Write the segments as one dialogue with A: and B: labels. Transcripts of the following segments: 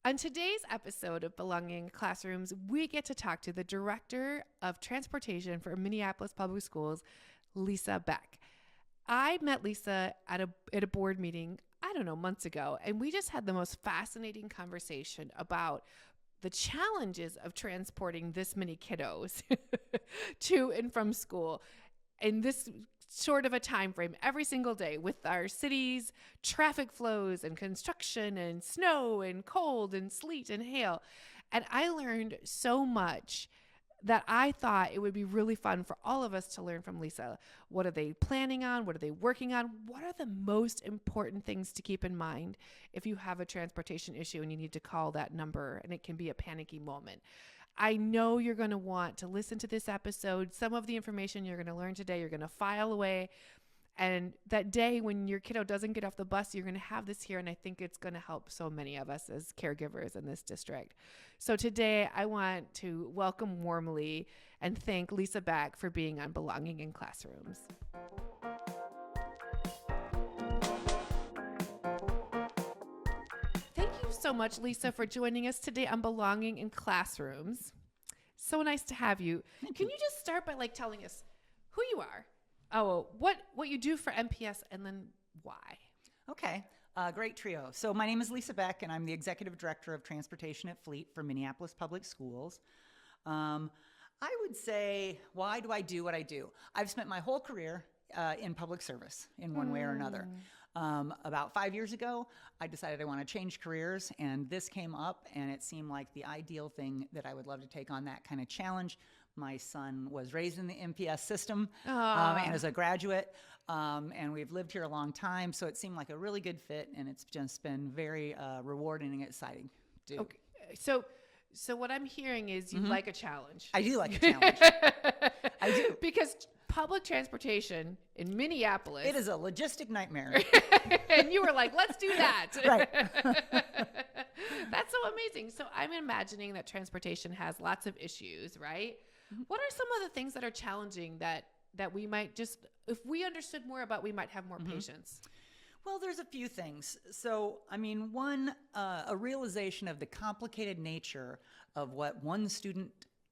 A: On today's episode of Belonging in Classrooms, we get to talk to the Director of Transportation for Minneapolis Public Schools, Lisa Beck. I met Lisa at a board meeting, months ago, and we just had the most fascinating conversation about the challenges of transporting this many kiddos to and from school in this short of a time frame every single day with our city's traffic flows and construction and snow and cold and sleet and hail. And I learned so much that I thought it would be really fun for all of us to learn from Lisa. What are they planning on? What are they working on? What are the most important things to keep in mind if you have a transportation issue and you need to call that number and it can be a panicky moment? I know you're going to want to listen to this episode. Some of the information you're going to learn today, you're going to file away. And that day when your kiddo doesn't get off the bus, you're going to have this here. And I think it's going to help so many of us as caregivers in this district. So today I want to welcome warmly and thank Lisa Beck for being on Belonging in Classrooms. Thank you so much, Lisa, for joining us today on Belonging in Classrooms. So nice to have you. Can you just start by telling us who you are? Oh, what you do for MPS and then why?
B: Okay, great trio. So my name is Lisa Beck, and I'm the Executive Director of Transportation at Fleet for Minneapolis Public Schools. I would say, why do I do what I do? I've spent my whole career in public service in one way or another. About 5 years ago, I decided I want to change careers, and this came up, and it seemed like the ideal thing that I would love to take on that kind of challenge. My son was raised in the MPS system and is a graduate, and we've lived here a long time, so it seemed like a really good fit, and it's just been very rewarding and exciting to do.
A: Okay, so what I'm hearing is you like a challenge.
B: I do like a challenge. I do.
A: Because public transportation in Minneapolis.
B: It is a logistic nightmare.
A: And you were like, let's do that.
B: Right.
A: That's so amazing. So I'm imagining that transportation has lots of issues, right? What are some of the things that are challenging that we might just, if we understood more about, we might have more patience?
B: Well, there's a few things. So, one, a realization of the complicated nature of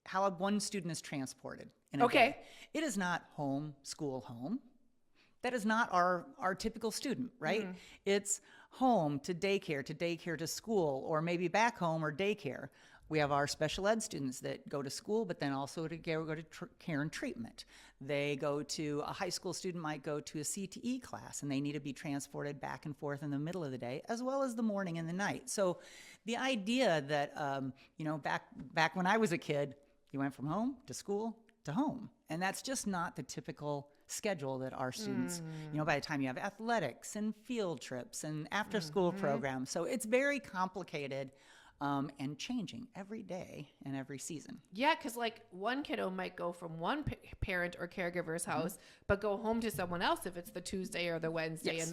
B: how one student is transported in a day. It is not home, school, home. That is not our typical student, right? It's home to daycare to school, or maybe back home or daycare. We have our special ed students that go to school, but then also to go to care and treatment. They go to, a high school student might go to a CTE class, and they need to be transported back and forth in the middle of the day, as well as the morning and the night. So the idea that, back when I was a kid, you went from home to school to home. And that's just not the typical schedule that our students, by the time you have athletics and field trips and after school programs. So it's very complicated. And changing every day and every season.
A: Yeah, because one kiddo might go from one parent or caregiver's house, but go home to someone else if it's the Tuesday or the Wednesday.
B: Yes.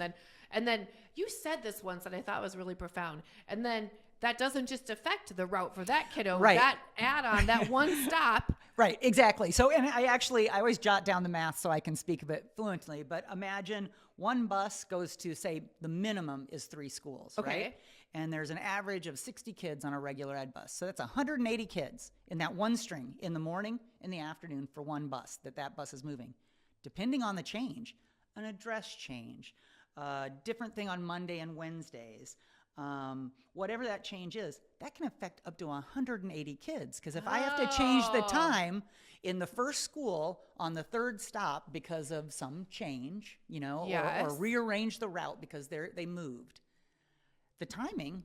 A: And then you said this once that I thought was really profound. And then that doesn't just affect the route for that kiddo.
B: Right.
A: That add-on, that one stop.
B: Right, exactly. So, and I always jot down the math so I can speak of it fluently, but imagine one bus goes to, say, the minimum is 3 schools, right? And there's an average of 60 kids on a regular ed bus. So that's 180 kids in that one string in the morning, in the afternoon for one bus that bus is moving. Depending on the change, an address change, different thing on Monday and Wednesdays, whatever that change is, that can affect up to 180 kids. Because if I have to change the time in the first school on the third stop because of some change, or rearrange the route because they moved, the timing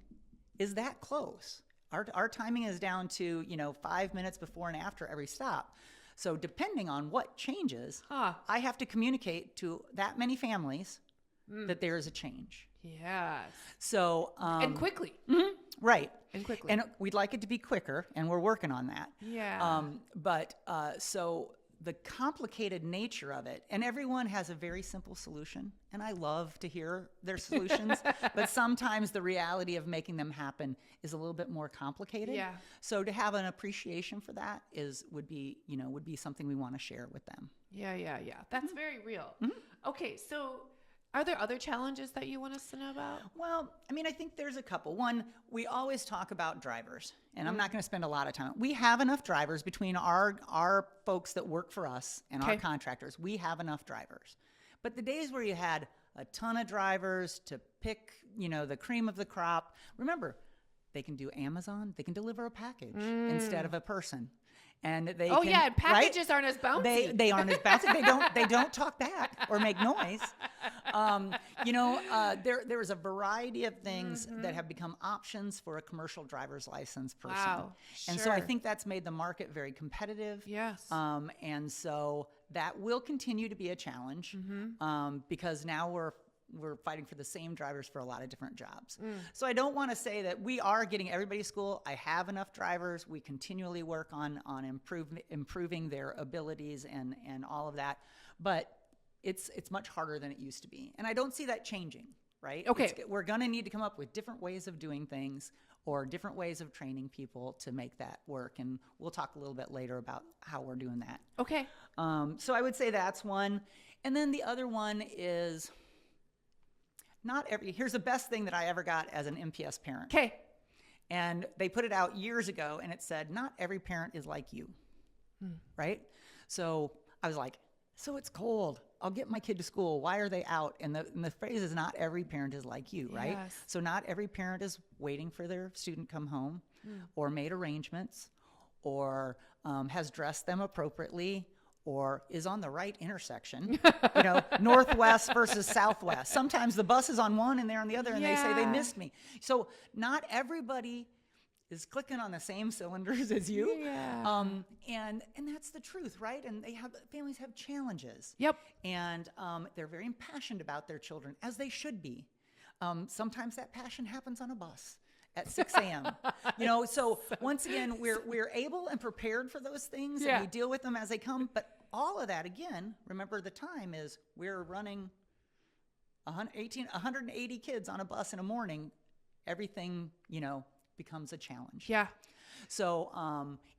B: is that close. Our timing is down to 5 minutes before and after every stop. So depending on what changes, I have to communicate to that many families that there is a change.
A: Yes.
B: So
A: and quickly.
B: Right.
A: And quickly.
B: And we'd like it to be quicker, and we're working on that.
A: Yeah.
B: So the complicated nature of it, and everyone has a very simple solution, and I love to hear their solutions, but sometimes the reality of making them happen is a little bit more complicated.
A: Yeah.
B: So to have an appreciation for that would be something we want to share with them.
A: Yeah. That's very real. Okay, so Are there other challenges that you want us to know about?
B: Well, I mean, I think there's a couple. One, we always talk about drivers, and I'm not going to spend a lot of time. We have enough drivers between our folks that work for us and our contractors. We have enough drivers. But the days where you had a ton of drivers to pick, the cream of the crop, remember, they can do Amazon. They can deliver a package instead of a person. And they
A: and packages aren't as bouncy.
B: They aren't as bouncy. They don't talk back or make noise. There is a variety of things that have become options for a commercial driver's license person.
A: Wow.
B: And so I think that's made the market very competitive.
A: Yes.
B: And so that will continue to be a challenge because now we're fighting for the same drivers for a lot of different jobs. So I don't want to say that we are getting everybody to school. I have enough drivers. We continually work on improving their abilities and all of that. But it's much harder than it used to be. And I don't see that changing, right?
A: Okay.
B: We're going to need to come up with different ways of doing things or different ways of training people to make that work. And we'll talk a little bit later about how we're doing that.
A: Okay.
B: So I would say that's one. And then the other one is... here's the best thing that I ever got as an MPS parent.
A: Okay.
B: And they put it out years ago and it said, not every parent is like you. Right? So I was like, so it's cold. I'll get my kid to school. Why are they out? And the phrase is not every parent is like you, right?
A: Yes.
B: So not every parent is waiting for their student come home or made arrangements or has dressed them appropriately or is on the right intersection, northwest versus southwest. Sometimes the bus is on one and they're on the other and they say they missed me. So not everybody is clicking on the same cylinders as you.
A: Yeah.
B: And that's the truth, right? And families have challenges.
A: Yep.
B: And they're very impassioned about their children, as they should be. Sometimes that passion happens on a bus at 6 a.m. So once again, we're able and prepared for those things, and we deal with them as they come. But all of that, again, remember the time is we're running 180 kids on a bus in a morning. Everything, becomes a challenge.
A: Yeah.
B: So,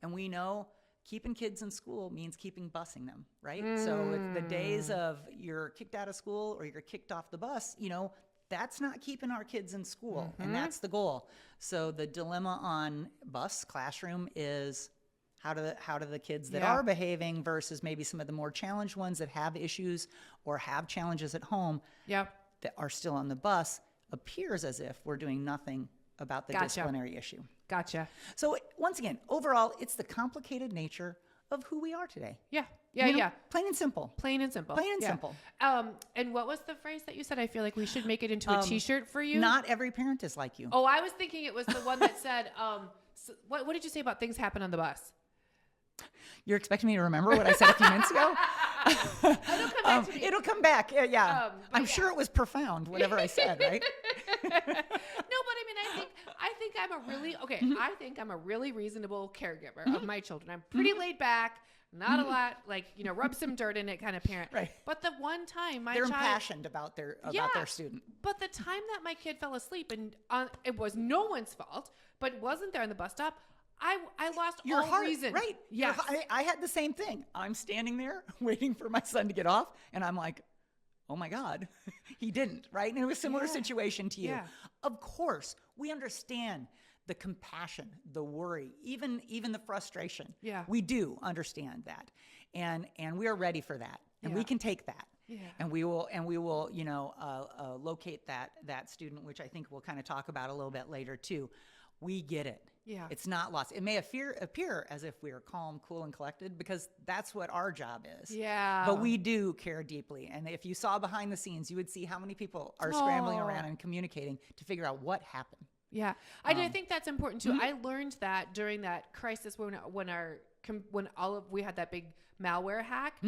B: and we know keeping kids in school means keeping busing them, right? So if the days of you're kicked out of school or you're kicked off the bus, that's not keeping our kids in school, and that's the goal. So the dilemma on bus classroom is how do the kids that are behaving versus maybe some of the more challenged ones that have issues or have challenges at home that are still on the bus appears as if we're doing nothing about the disciplinary issue. Gotcha. So once again, overall, it's the complicated nature of who we are today.
A: Yeah.
B: Plain and simple.
A: Plain and simple.
B: Plain and simple.
A: And what was the phrase that you said? I feel like we should make it into a T-shirt for you.
B: Not every parent is like you.
A: Oh, I was thinking it was the one that said, what did you say about things happen on the bus?
B: You're expecting me to remember what I said a few minutes ago?
A: It'll come back to me.
B: It'll come back. Yeah. I'm sure it was profound, whatever I said, right?
A: No, but I mean, I think I'm a really reasonable caregiver of my children. I'm pretty laid back, not a lot, rub some dirt in it kind of parent.
B: Right.
A: But the one time
B: they're impassioned about their student.
A: But the time that my kid fell asleep and it was no one's fault, but wasn't there on the bus stop, I lost
B: Your
A: all
B: heart,
A: reason.
B: Right.
A: Yes.
B: I had the same thing. I'm standing there waiting for my son to get off, and I'm like, oh my God, he didn't, right? And it was a similar situation to you.
A: Yeah.
B: Of course, we understand the compassion, the worry, even the frustration.
A: Yeah.
B: We do understand that. And we are ready for that. And we can take that. Yeah. And we will locate that student, which I think we'll kind of talk about a little bit later too. We get it. Yeah. It's not lost. It may appear as if we are calm, cool, and collected because that's what our job is. Yeah. But we do care deeply. And if you saw behind the scenes, you would see how many people are scrambling around and communicating to figure out what happened. Yeah.
A: I think that's important too. I learned that during that crisis when we had that big malware hack.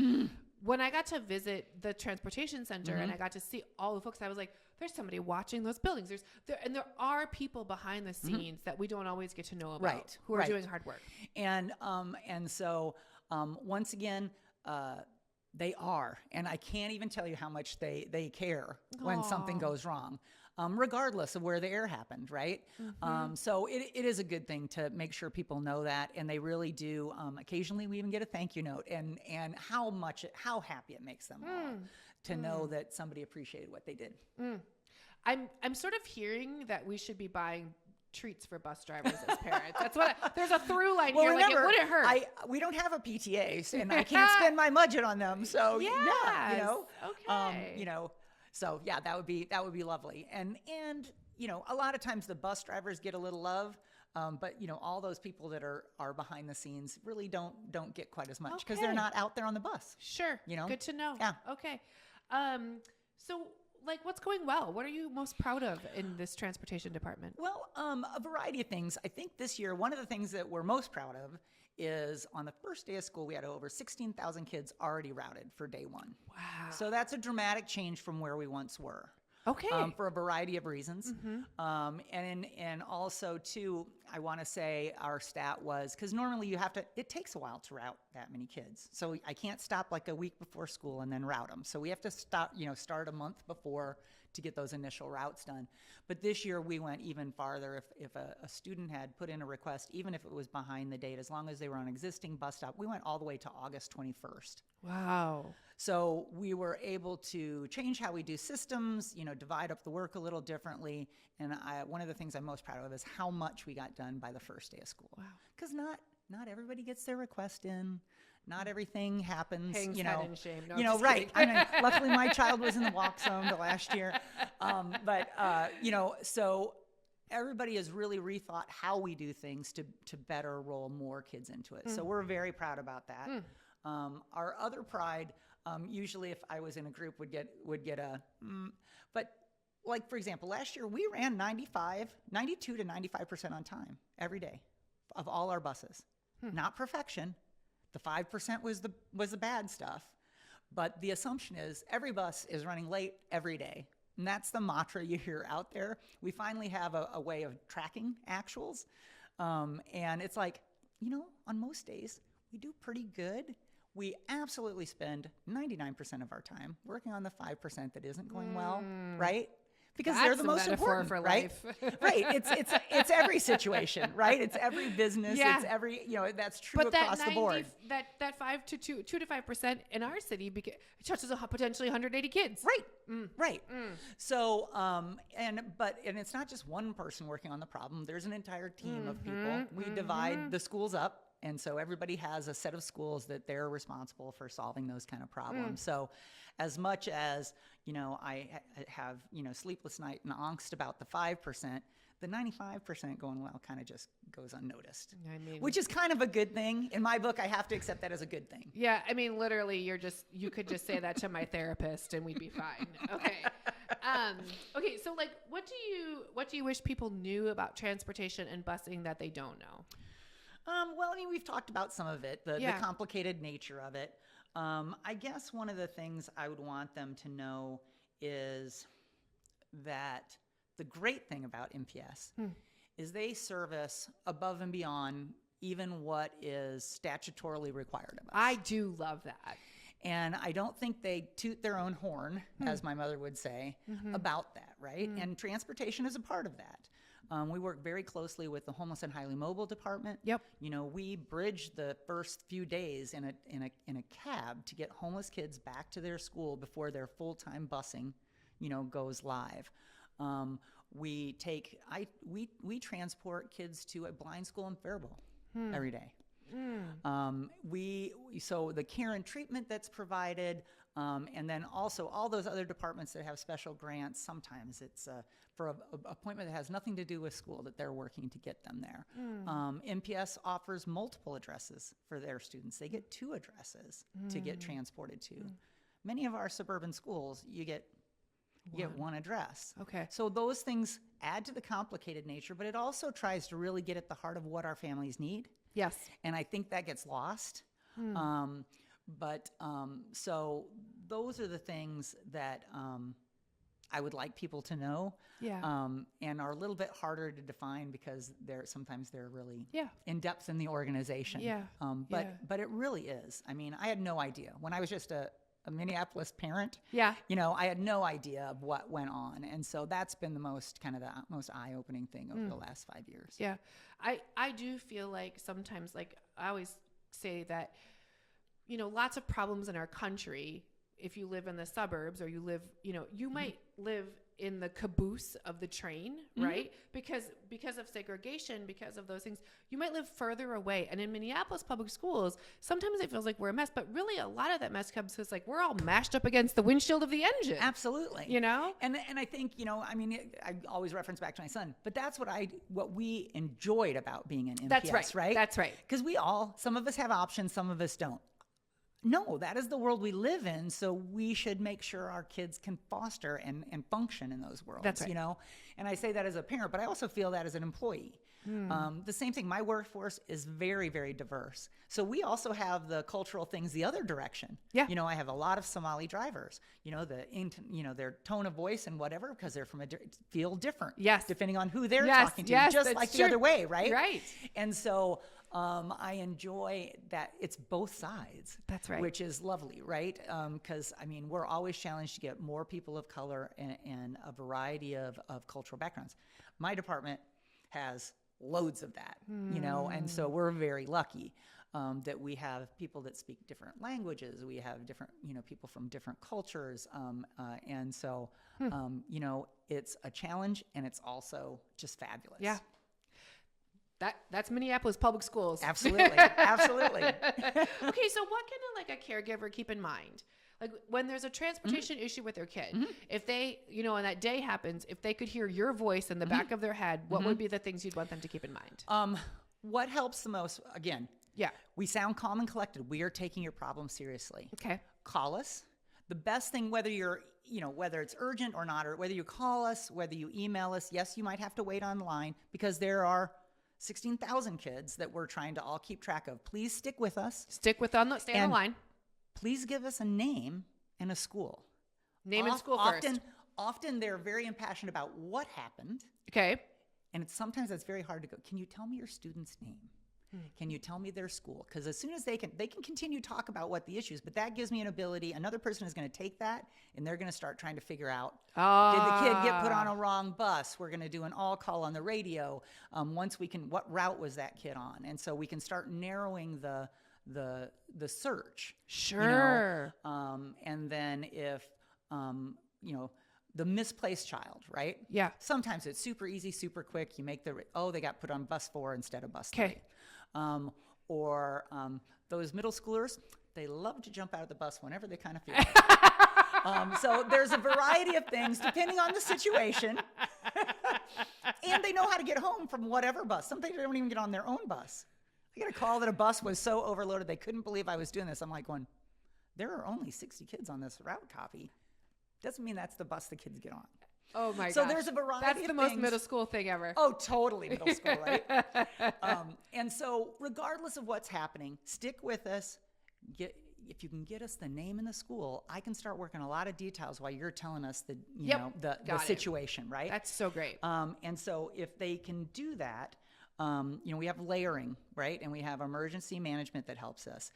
A: When I got to visit the transportation center and I got to see all the folks, I was like, there's somebody watching those buildings. There are people behind the scenes that we don't always get to know about who are doing hard work. And so once again, they are, and I can't even tell you how much they care when something goes wrong. Regardless of where the error happened, right? So it is a good thing to make sure people know that, and they really do. Occasionally, we even get a thank you note, and how happy it makes them all
B: to know that somebody appreciated what they did.
A: I'm sort of hearing that we should be buying treats for bus drivers as parents. That's what there's a through line here.
B: Remember,
A: like, it wouldn't hurt.
B: We don't have a PTA, and I can't spend my budget on them. So yeah,
A: okay.
B: So yeah, that would be lovely. And a lot of times the bus drivers get a little love. But all those people that are behind the scenes really don't get quite as much because they're not out there on the bus.
A: Sure. Good to know.
B: Yeah.
A: Okay. So like, what's going well? What are you most proud of in this transportation department?
B: Well, a variety of things. I think this year, one of the things that we're most proud of is on the first day of school, we had over 16,000 kids already routed for day one.
A: Wow.
B: So that's a dramatic change from where we once were.
A: Okay.
B: For a variety of reasons. And also too, I want to say our stat was, because normally it takes a while to route that many kids. So I can't stop like a week before school and then route them. So we have to start a month before to get those initial routes done. But this year we went even farther. If a student had put in a request, even if it was behind the date, as long as they were on an existing bus stop, we went all the way to August 21st.
A: Wow.
B: So we were able to change how we do systems, divide up the work a little differently. And one of the things I'm most proud of is how much we got done by the first day of school.
A: Wow.
B: Because not everybody gets their request in. Not everything happens.
A: Hangs head in shame. No,
B: right. I mean, luckily my child was in the walk zone the last year. So everybody has really rethought how we do things to better roll more kids into it. So we're very proud about that. Our other pride, usually if I was in a group would get a, but like, for example, last year we ran 92 to 95% on time every day of all our buses. Not perfection. The 5% was the bad stuff, but the assumption is every bus is running late every day. And that's the mantra you hear out there. We finally have a way of tracking actuals. And it's like, on most days we do pretty good. We absolutely spend 99% of our time working on the 5% that isn't going well, right? Because they're the most important,
A: for
B: right?
A: Life.
B: Right. It's every situation, right? It's every business. Yeah. It's every, that's true across the board.
A: That 2 to 5% in our city it touches potentially 180 kids.
B: Right. Right. So, and it's not just one person working on the problem. There's an entire team of people. We divide the schools up. And so everybody has a set of schools that they're responsible for solving those kind of problems. So as much as, I have, sleepless night and angst about the 5%, the 95% going well kind of just goes unnoticed, which is kind of a good thing. In my book, I have to accept that as a good thing.
A: Yeah. I mean, literally you could just say that to my therapist and we'd be fine. Okay. Okay. So like, what do you wish people knew about transportation and busing that they don't know?
B: Well, I mean, we've talked about some of it, the complicated nature of it. I guess one of the things I would want them to know is that the great thing about MPS is they service above and beyond even what is statutorily required of us.
A: I do love that.
B: And I don't think they toot their own horn, as my mother would say, about that, right? And transportation is a part of that. We work very closely with the Homeless and Highly Mobile Department. Yep. We bridge the first few days in a cab to get homeless kids back to their school before their full-time busing, goes live. We transport kids to a blind school in Faribault every day. So the care and treatment that's provided, and then also all those other departments that have special grants, sometimes it's for an appointment that has nothing to do with school that they're working to get them there. MPS offers multiple addresses for their students. They get 2 addresses to get transported to. Many of our suburban schools, you get 1 address.
A: Okay.
B: So those things add to the complicated nature, but it also tries to really get at the heart of what our families need.
A: Yes.
B: And I think that gets lost. So those are the things that I would like people to know. Yeah. And are a little bit harder to define because sometimes they're really in depth in the organization. Yeah. But it really is. I mean, I had no idea when I was just a Minneapolis parent. Yeah. I had no idea of what went on. And so that's been the most eye-opening thing over the last 5 years.
A: Yeah. I do feel like sometimes, like I always say that, lots of problems in our country if you live in the suburbs or you live, you might live in the caboose of the train, right? Because of segregation, because of those things, you might live further away. And in Minneapolis public schools, sometimes it feels like we're a mess, but really a lot of that mess comes because like we're all mashed up against the windshield of the engine.
B: Absolutely.
A: And
B: I think, I always reference back to my son, but that's what we enjoyed about being in MPS, right?
A: That's right.
B: Because some of us have options, some of us don't. No, that is the world we live in. So we should make sure our kids can foster and function in those worlds,
A: That's right.
B: And I say that as a parent, but I also feel that as an employee. The same thing. My workforce is very, very diverse. So we also have the cultural things the other direction.
A: Yeah.
B: I have a lot of Somali drivers, their tone of voice and whatever, because they're from feel different.
A: Yes.
B: Depending on who they're talking to, just like the other way. Right.
A: Right.
B: And so, I enjoy that it's both sides.
A: That's right.
B: Which is lovely, right? Because, we're always challenged to get more people of color and a variety of cultural backgrounds. My department has loads of that, and so we're very lucky that we have people that speak different languages. We have different, people from different cultures. And so, it's a challenge and it's also just fabulous.
A: Yeah. That's Minneapolis public schools.
B: Absolutely. Absolutely.
A: Okay, so what can a caregiver keep in mind? Like when there's a transportation issue with their kid, if they, and that day happens, if they could hear your voice in the back of their head, what would be the things you'd want them to keep in mind?
B: What helps the most, again,
A: yeah,
B: we sound calm and collected. We are taking your problem seriously.
A: Okay.
B: Call us. The best thing, whether it's urgent or not, or whether you call us, whether you email us, yes, you might have to wait online because there are 16,000 kids that we're trying to all keep track of. Please stick with us.
A: Stay on the line.
B: Please give us a name and a school.
A: Name and school first.
B: Often they're very impassioned about what happened.
A: Okay.
B: And sometimes it's very hard to go, can you tell me your student's name? Can you tell me their school? Because as soon as they can continue to talk about what the issue is, but that gives me an ability. Another person is going to take that and they're going to start trying to figure out, did the kid get put on a wrong bus? We're going to do an all call on the radio. What route was that kid on? And so we can start narrowing the search.
A: Sure.
B: And then if, the misplaced child, right?
A: Yeah.
B: Sometimes it's super easy, super quick. You make they got put on bus 4 instead of bus 3.
A: Okay.
B: Or those middle schoolers, they love to jump out of the bus whenever they kind of feel like it. So there's a variety of things depending on the situation. And they know how to get home from whatever bus. Sometimes they don't even get on their own bus. I got a call that a bus was so overloaded they couldn't believe I was doing this. I'm like going, there are only 60 kids on this route copy. Doesn't mean that's the bus the kids get on.
A: Oh my gosh.
B: So there's a variety of things.
A: That's the most middle school thing ever.
B: Oh, totally middle school, right? And so regardless of what's happening, stick with us. If you can get us the name and the school, I can start working a lot of details while you're telling us the situation, right? That's
A: so great.
B: And so if they can do that, we have layering, right? And we have emergency management that helps us.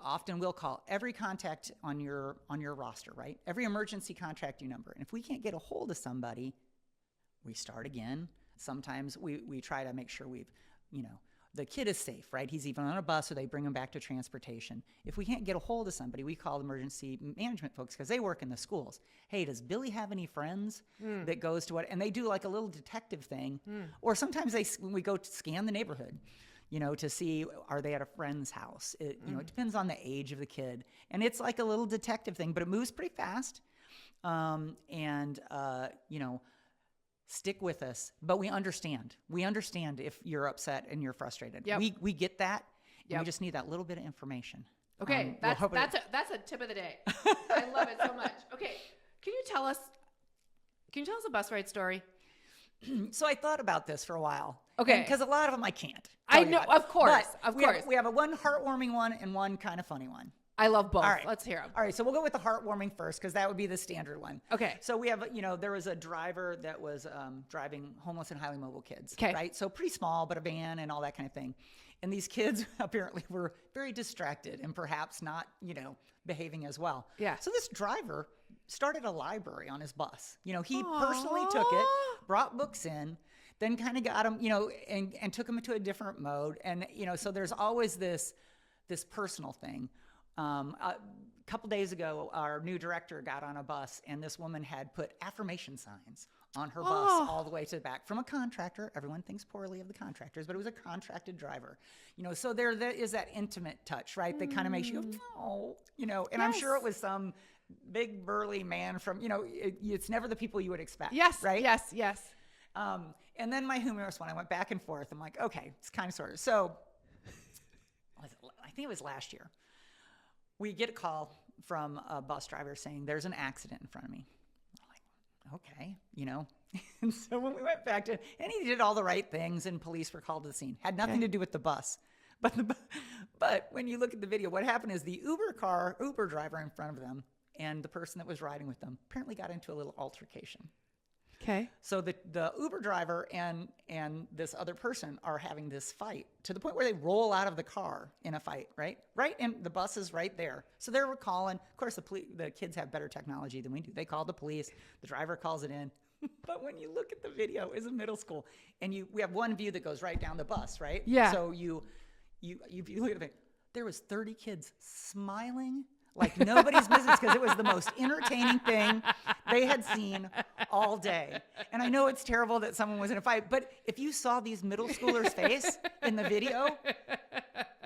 B: Often we'll call every contact on your roster, right? Every emergency contact number. And if we can't get a hold of somebody, we start again. Sometimes we try to make sure the kid is safe, right? He's even on a bus or they bring him back to transportation. If we can't get a hold of somebody, we call emergency management folks because they work in the schools. Hey, does Billy have any friends that goes to what? And they do like a little detective thing. Or sometimes we go to scan the neighborhood, to see, are they at a friend's house? It depends on the age of the kid. And it's like a little detective thing, but it moves pretty fast. Stick with us, but we understand. We understand if you're upset and you're frustrated. Yep. We get that. Yep. We just need that little bit of information.
A: Okay, that's a tip of the day. I love it so much. Okay, can you tell us a bus ride story?
B: So I thought about this for a while.
A: Okay,
B: because a lot of them I can't.
A: I know, of course,
B: we have a one heartwarming one and one kind of funny one.
A: I love both.
B: All right.
A: Let's hear them.
B: All right. So we'll go with the heartwarming first because that would be the standard one.
A: Okay.
B: So we have, there was a driver that was driving homeless and highly mobile kids.
A: Okay.
B: Right. So pretty small, but a van and all that kind of thing. And these kids apparently were very distracted and perhaps not, behaving as well.
A: Yeah.
B: So this driver started a library on his bus. He personally took it, brought books in, then kind of got them, and took them into a different mode. And, so there's always this personal thing. couple days ago, our new director got on a bus, and this woman had put affirmation signs on her bus all the way to the back from a contractor. Everyone thinks poorly of the contractors, but it was a contracted driver. So there is that intimate touch, right? That kind of makes you go, oh, and I'm sure it was some big burly man from, it's never the people you would expect.
A: Yes,
B: right?
A: Yes.
B: And then my humorous one, I went back and forth. I'm like, okay, it's kind of sort of. So I think it was last year. We get a call from a bus driver saying there's an accident in front of me. I'm like, okay, And so when we went back to, and he did all the right things, and police were called to the scene. Had nothing to do with the bus. But when you look at the video, what happened is the Uber driver in front of them and the person that was riding with them apparently got into a little altercation.
A: Okay.
B: So the Uber driver and this other person are having this fight to the point where they roll out of the car in a fight, right? Right, and the bus is right there. So they're calling. Of course, the kids have better technology than we do. They call the police. The driver calls it in. But when you look at the video, it's a middle school, and we have one view that goes right down the bus, right?
A: Yeah.
B: So you look at the thing. There was 30 kids smiling like nobody's business because it was the most entertaining thing they had seen all day. And I know it's terrible that someone was in a fight, but if you saw these middle schoolers' face in the video,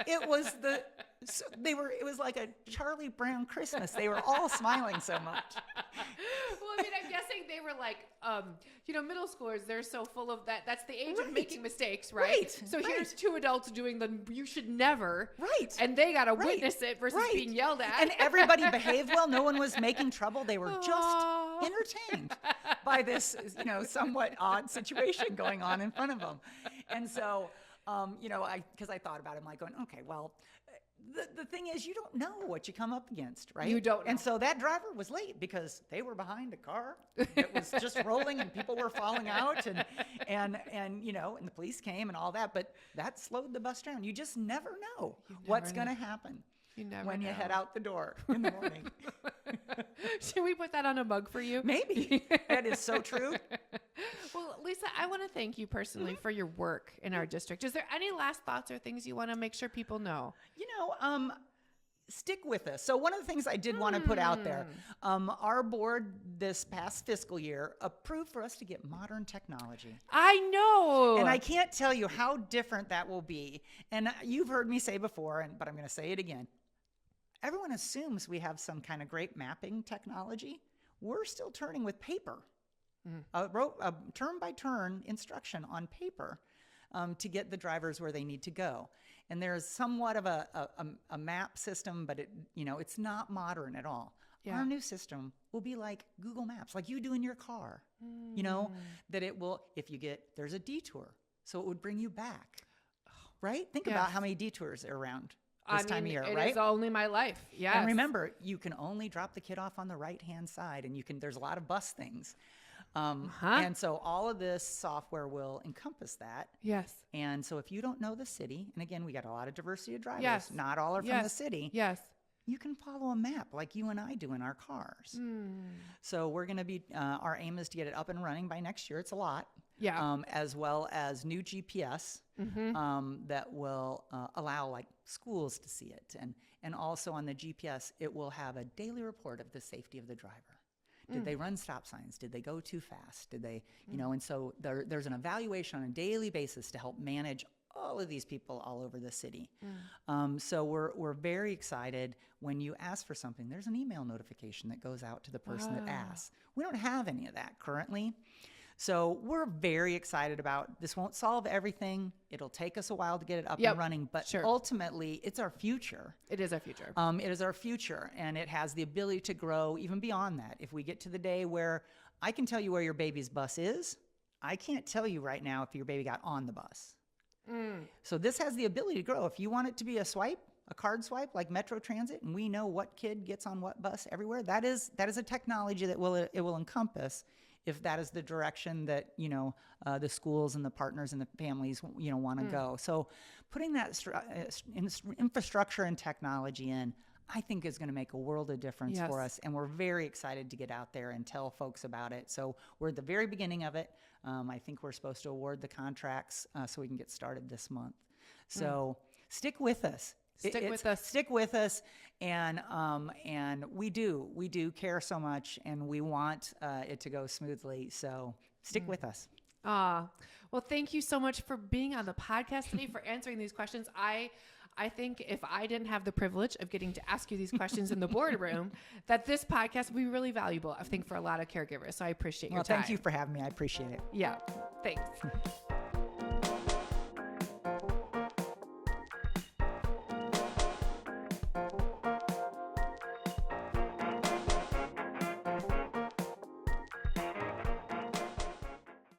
B: it was like a Charlie Brown Christmas. They were all smiling so much.
A: Well, I mean, I'm guessing they were like, middle schoolers, they're so full of that. That's the age of making mistakes, right? So here's two adults doing you should never.
B: Right.
A: And they got to witness it versus being yelled at.
B: And everybody behaved well. No one was making trouble. They were just entertained by this, somewhat odd situation going on in front of them. And so, because I thought about it, I'm like going, okay, well, the thing is, you don't know what you come up against, right?
A: You don't know.
B: And so that driver was late because they were behind a car that was just rolling and people were falling out and the police came and all that. But that slowed the bus down. You just never know what's going to happen when you head out the door in the morning.
A: Should we put that on a mug for you?
B: Maybe. That is so true.
A: Well, Lisa, I want to thank you personally for your work in our district. Is there any last thoughts or things you want to make sure people know?
B: Stick with us. So one of the things I did want to put out there, our board this past fiscal year approved for us to get modern technology.
A: I know.
B: And I can't tell you how different that will be. And you've heard me say before, but I'm going to say it again. Everyone assumes we have some kind of great mapping technology. We're still turning with paper, a turn-by-turn instruction on paper to get the drivers where they need to go. And there's somewhat of a map system, but it's not modern at all. Yeah. Our new system will be like Google Maps, like you do in your car, that it will, there's a detour, so it would bring you back, right? Think about how many detours are around this time of year, right?
A: It is only my life, yes.
B: And remember, you can only drop the kid off on the right-hand side, and there's a lot of bus things. And so all of this software will encompass that.
A: Yes.
B: And so if you don't know the city, and again, we got a lot of diversity of drivers.
A: Yes.
B: Not all are from the city.
A: Yes.
B: You can follow a map like you and I do in our cars. So we're going to be, our aim is to get it up and running by next year. It's a lot.
A: Yeah.
B: As well as new GPS that will allow like schools to see it. And also on the GPS, it will have a daily report of the safety of the driver. Did they run stop signs? Did they go too fast? Did they, and so there's an evaluation on a daily basis to help manage all of these people all over the city. So we're very excited. When you ask for something, there's an email notification that goes out to the person that asks. We don't have any of that currently. So we're very excited about this. Won't solve everything. It'll take us a while to get it up and running, but ultimately it's our future.
A: It is our future.
B: It is our future, and it has the ability to grow even beyond that. If we get to the day where I can tell you where your baby's bus is, I can't tell you right now if your baby got on the bus. So this has the ability to grow. If you want it to be a card swipe like Metro Transit, and we know what kid gets on what bus everywhere, that is a technology that it will encompass if that is the direction that the schools and the partners and the families want to go. So putting that infrastructure and technology in, I think is going to make a world of difference for us, and we're very excited to get out there and tell folks about it. So we're at the very beginning of it. I think we're supposed to award the contracts so we can get started this month. So stick with us.
A: Stick with us.
B: Stick with us. And we do care so much, and we want it to go smoothly. So stick with us.
A: Well, thank you so much for being on the podcast today, for answering these questions. I think if I didn't have the privilege of getting to ask you these questions in the boardroom, that this podcast would be really valuable, I think, for a lot of caregivers. So I appreciate your time.
B: Thank you for having me. I appreciate it.
A: Yeah, thanks.